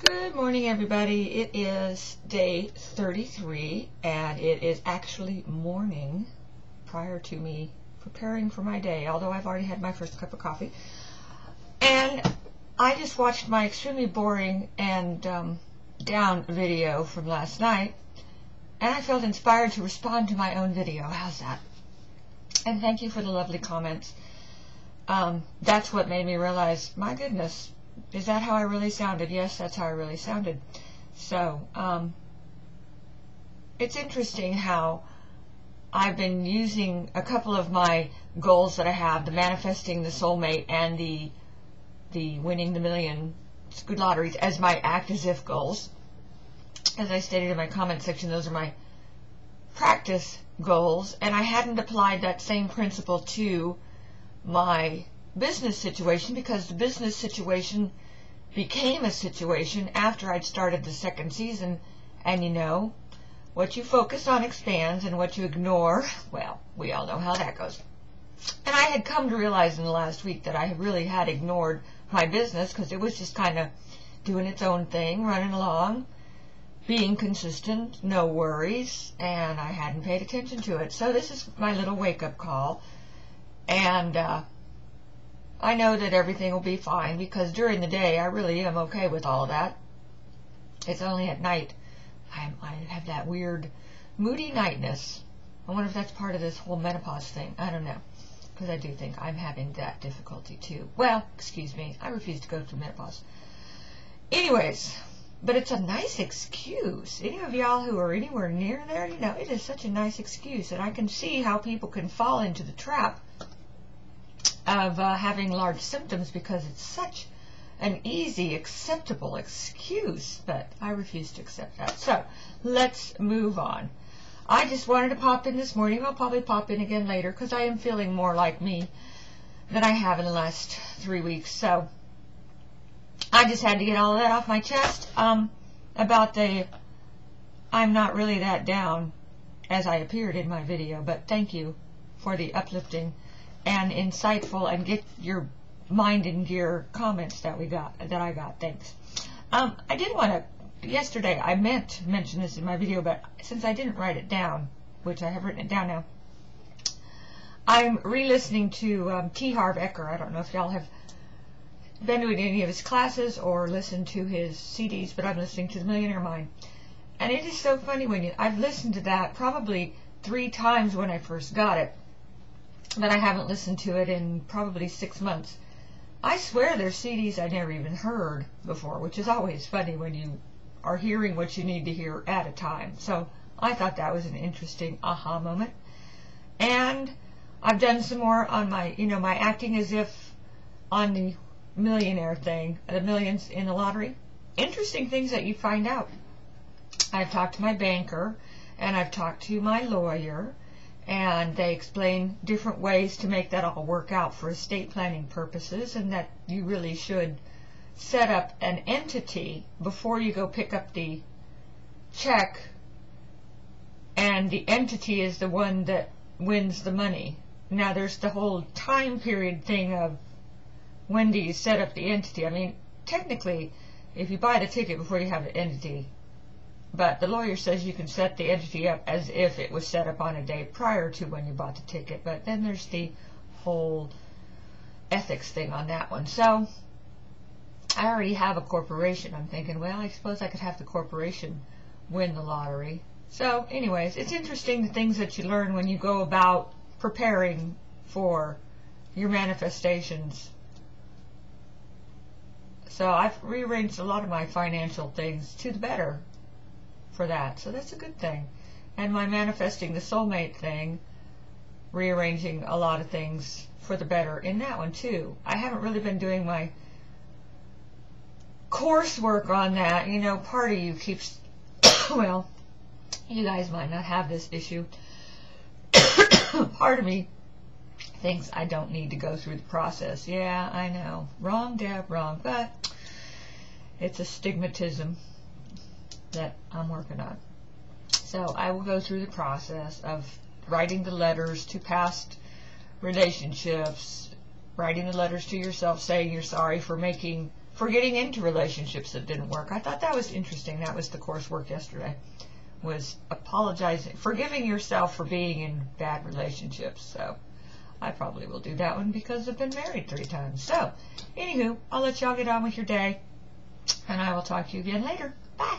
Good morning, everybody. It is day 33, and it is actually morning prior to me preparing for my day, although I've already had my first cup of coffee. And I just watched my extremely boring and down video from last night, and I felt inspired to respond to my own video. How's that? And thank you for the lovely comments. That's what made me realize, my goodness, is that how I really sounded? Yes, that's how I really sounded. So, it's interesting how I've been using a couple of my goals that I have, the manifesting the soulmate and the winning the million good lotteries, as my act as if goals. As I stated in my comment section, those are my practice goals, and I hadn't applied that same principle to my business situation, because the business situation became a situation after I'd started the second season, and you know, what you focus on expands, and what you ignore, well, we all know how that goes. And I had come to realize in the last week that I really had ignored my business, because it was just kind of doing its own thing, running along, being consistent, no worries, and I hadn't paid attention to it. So this is my little wake-up call, and I know that everything will be fine, because during the day I really am okay with all of that. It's only at night I have that weird moody nightness. I wonder if that's part of this whole menopause thing. I don't know, because I do think I'm having that difficulty too. Well, excuse me, I refuse to go through menopause. Anyways, but it's a nice excuse. Any of y'all who are anywhere near there, you know, it is such a nice excuse, and I can see how people can fall into the trap of having large symptoms, because it's such an easy, acceptable excuse, but I refuse to accept that. So, let's move on. I just wanted to pop in this morning. I'll probably pop in again later, because I am feeling more like me than I have in the last 3 weeks. So, I just had to get all of that off my chest about the I'm not really that down as I appeared in my video, but thank you for the uplifting and insightful and get your mind in gear comments that I got. Thanks. I did want to, yesterday I meant to mention this in my video, but since I didn't write it down, which I have written it down now, I'm re-listening to T. Harv Eker. I don't know if y'all have been to any of his classes or listened to his CDs, but I'm listening to The Millionaire Mind. And it is so funny when I've listened to that probably 3 times when I first got it, but I haven't listened to it in probably 6 months. I swear there's CDs I never even heard before, which is always funny when you are hearing what you need to hear at a time. So I thought that was an interesting aha moment. And I've done some more on my, my acting as if on the millionaire thing, the millions in the lottery. Interesting things that you find out. I've talked to my banker, and I've talked to my lawyer, and they explain different ways to make that all work out for estate planning purposes, and that you really should set up an entity before you go pick up the check, and the entity is the one that wins the money. Now there's the whole time period thing of when do you set up the entity. I mean, technically, if you buy the ticket before you have the entity, but the lawyer says you can set the entity up as if it was set up on a day prior to when you bought the ticket. But then there's the whole ethics thing on that one. So I already have a corporation. I'm thinking, well, I suppose I could have the corporation win the lottery. So anyways, it's interesting the things that you learn when you go about preparing for your manifestations. So I've rearranged a lot of my financial things to the better for that, so that's a good thing. And my manifesting the soulmate thing, rearranging a lot of things for the better in that one too. I haven't really been doing my coursework on that. Part of you keeps well, you guys might not have this issue. Part of me thinks I don't need to go through the process. Yeah, I know, wrong, Deb, wrong, but it's a stigmatism that I'm working on. So I will go through the process of writing the letters to past relationships, writing the letters to yourself saying you're sorry for for getting into relationships that didn't work. I thought that was interesting. That was the coursework yesterday, was apologizing, forgiving yourself for being in bad relationships. So I probably will do that one because I've been married 3 times. So, anywho, I'll let y'all get on with your day, and I will talk to you again later. Bye.